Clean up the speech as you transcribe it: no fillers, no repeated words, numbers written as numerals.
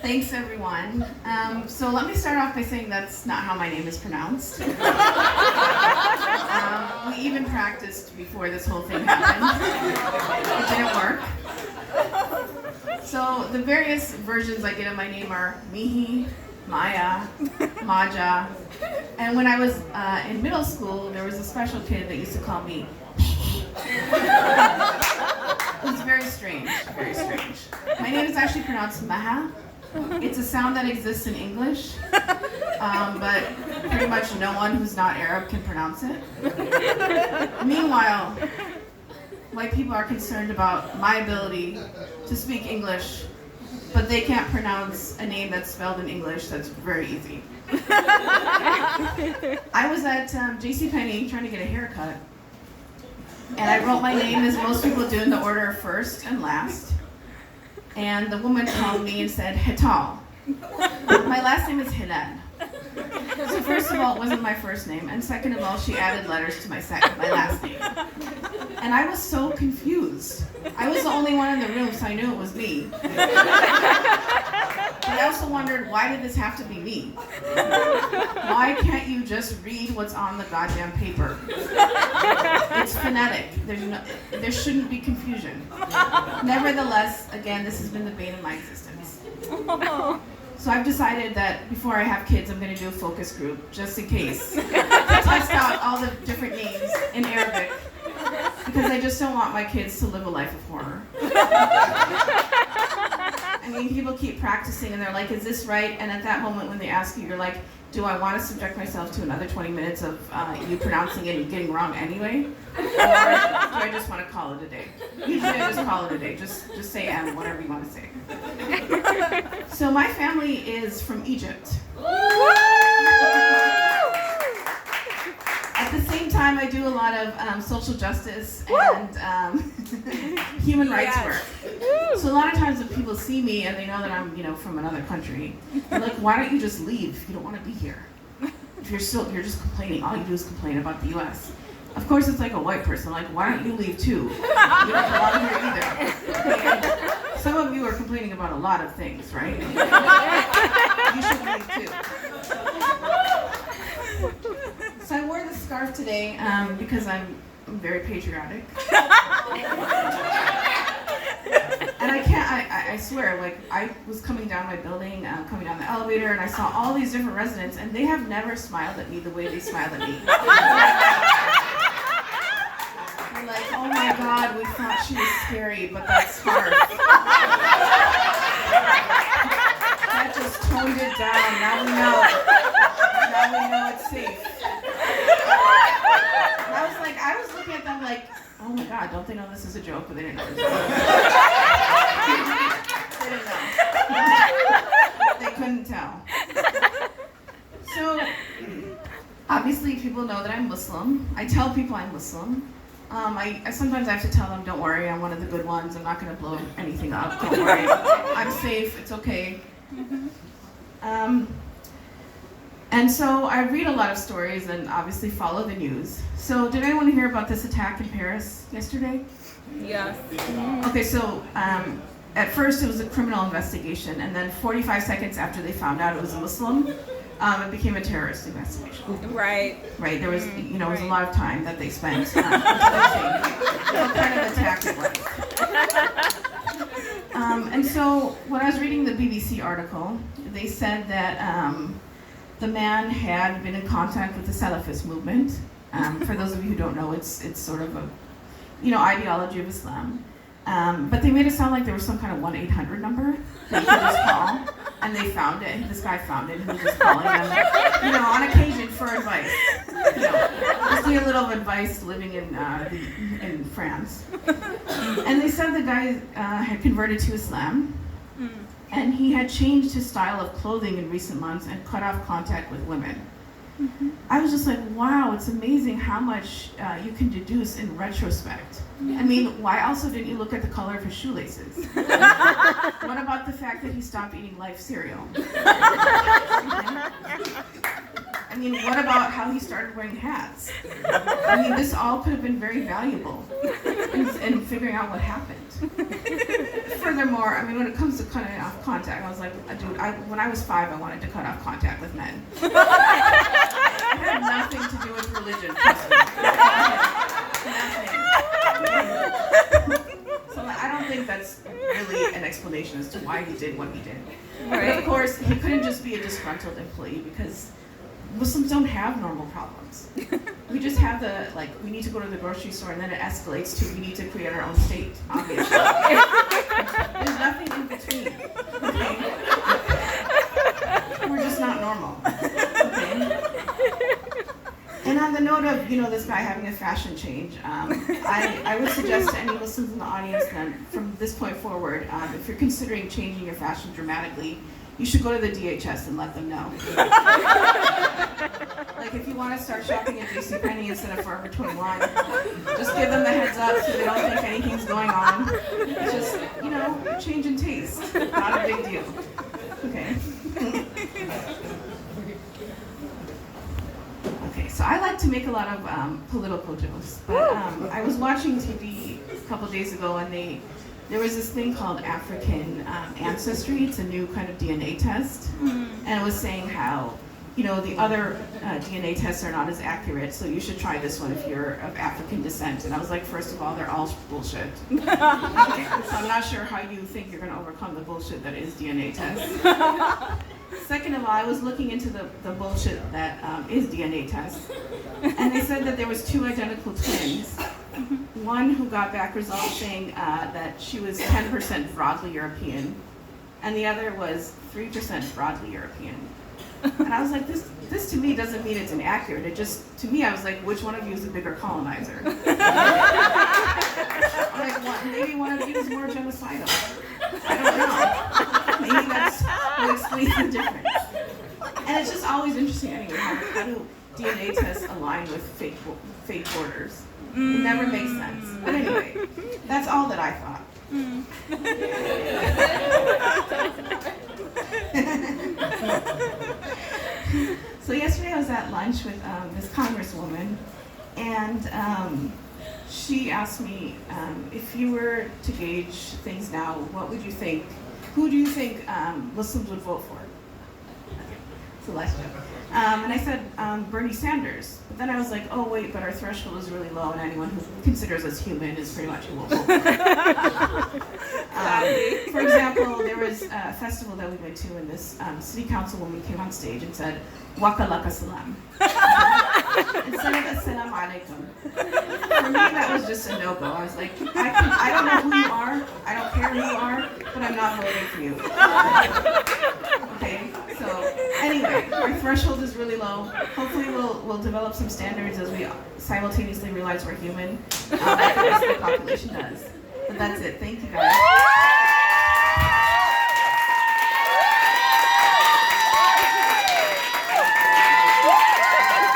Thanks, everyone. So let me start off by saying that's not how my name is pronounced. We even practiced before this whole thing happened. It didn't work. So the various versions I get of my name are Mihi, Maya, Maja. And when I was in middle school, there was a special kid that used to call me It was very strange, very strange. My name is actually pronounced Maha. It's a sound that exists in English, but pretty much no one who's not Arab can pronounce it. Meanwhile, white people are concerned about my ability to speak English, but they can't pronounce a name that's spelled in English that's very easy. I was at JCPenney trying to get a haircut, and I wrote my name as most people do in the order of first and last. And the woman called me and said, Hilal. My last name is Hilal. So first of all, it wasn't my first name, and second of all, she added letters to my last name. And I was so confused. I was the only one in the room, so I knew it was me. But I also wondered, why did this have to be me? Why can't you just read what's on the goddamn paper? It's phonetic. There shouldn't be confusion. Nevertheless, again, this has been the bane of my existence. So I've decided that before I have kids, I'm going to do a focus group, just in case, to test out all the different names in Arabic, because I just don't want my kids to live a life of horror. I mean, people keep practicing and they're like, is this right? And at that moment when they ask you, you're like, do I want to subject myself to another 20 minutes of you pronouncing it and getting wrong anyway? Or do I just want to call it a day? Usually I just call it a day. Just say M, whatever you want to say. So my family is from Egypt. At the same time, I do a lot of social justice and human rights work. So a lot of times when people see me and they know that I'm, from another country, they're like, why don't you just leave if you don't want to be here? If you're just complaining, all you do is complain about the U.S. Of course, it's like a white person, like, why don't you leave too? You don't belong here either. Okay? Some of you are complaining about a lot of things, right? You should leave too. So I wore this scarf today because I'm very patriotic. And I swear, I was coming down my building, coming down the elevator, and I saw all these different residents, and they have never smiled at me the way they smiled at me. They're like, oh my God, we thought she was scary, but that scarf. That just toned it down. Now we know. Now we know it's safe. I was looking at them like, oh my God, don't they know this is a joke? But they didn't know it was a joke. They didn't know. They couldn't tell. So, obviously people know that I'm Muslim. I tell people I'm Muslim. I sometimes I have to tell them, don't worry, I'm one of the good ones. I'm not going to blow anything up. Don't worry. I'm safe. It's okay. And so I read a lot of stories and obviously follow the news. So did anyone hear about this attack in Paris yesterday? Yes. Okay, so at first it was a criminal investigation, and then 45 seconds after they found out it was a Muslim, it became a terrorist investigation. Right. Right, there was, it was a lot of time that they spent what kind of attack it was. And so when I was reading the BBC article, they said that the man had been in contact with the Salafist movement. For those of you who don't know, it's sort of a, ideology of Islam. But they made it sound like there was some kind of 1-800 number that you could just call, and they found it. This guy found it, and he was just calling them, on occasion for advice. Just need a little advice living in France. And they said the guy had converted to Islam. And he had changed his style of clothing in recent months and cut off contact with women. Mm-hmm. I was just like, wow, it's amazing how much you can deduce in retrospect. I mean, why also didn't you look at the color of his shoelaces? What about the fact that he stopped eating Life cereal? I mean, what about how he started wearing hats? I mean, this all could have been very valuable in figuring out what happened. Furthermore, I mean, when it comes to cutting off contact, I was like, dude, when I was 5, I wanted to cut off contact with men. It had nothing to do with religion. Trust me. Nothing. So I don't think that's really an explanation as to why he did what he did. But of course, he couldn't just be a disgruntled employee because Muslims don't have normal problems. We just have we need to go to the grocery store and then it escalates to we need to create our own state, obviously. There's nothing in between, okay? We're just not normal, okay? And on the note of, this guy having a fashion change, I would suggest to any Muslims in the audience that from this point forward, if you're considering changing your fashion dramatically, you should go to the DHS and let them know. Like if you want to start shopping at JCPenney instead of Forever 21, just give them the heads up so they don't think anything's going on. It's just, change in taste. Not a big deal. Okay. Okay, so I like to make a lot of political jokes, but I was watching TV a couple days ago and there was this thing called African ancestry. It's a new kind of DNA test, and it was saying how, the other DNA tests are not as accurate, so you should try this one if you're of African descent. And I was like, first of all, they're all bullshit. So I'm not sure how you think you're going to overcome the bullshit that is DNA tests. Second of all, I was looking into the bullshit that is DNA tests, and they said that there was 2 identical twins. One who got back results saying that she was 10% broadly European, and the other was 3% broadly European. And I was like, this to me doesn't mean it's inaccurate. It just, to me, I was like, which one of you is a bigger colonizer? Maybe one of you is more genocidal. I don't know. Maybe that's what explains the difference. And it's just always interesting anyway, how do DNA tests align with fake borders? It never makes sense. But anyway, that's all that I thought. So yesterday I was at lunch with this congresswoman, and she asked me, if you were to gauge things now, what would you think? Who do you think Muslims would vote for? Celeste. And I said Bernie Sanders. But then I was like, oh wait, but our threshold is really low, and anyone who considers us human is pretty much who will vote for. For example, there was a festival that we went to, and this city councilwoman came on stage and said, Waka laka salam. Instead of assalamu alaikum. For me, that was just a no-go. I was like, I don't know who you are, I don't care who you are, but I'm not voting for you. Okay, so anyway, our threshold is really low. Hopefully we'll develop some standards as we simultaneously realize we're human, like the rest of the population does. But that's it. Thank you guys.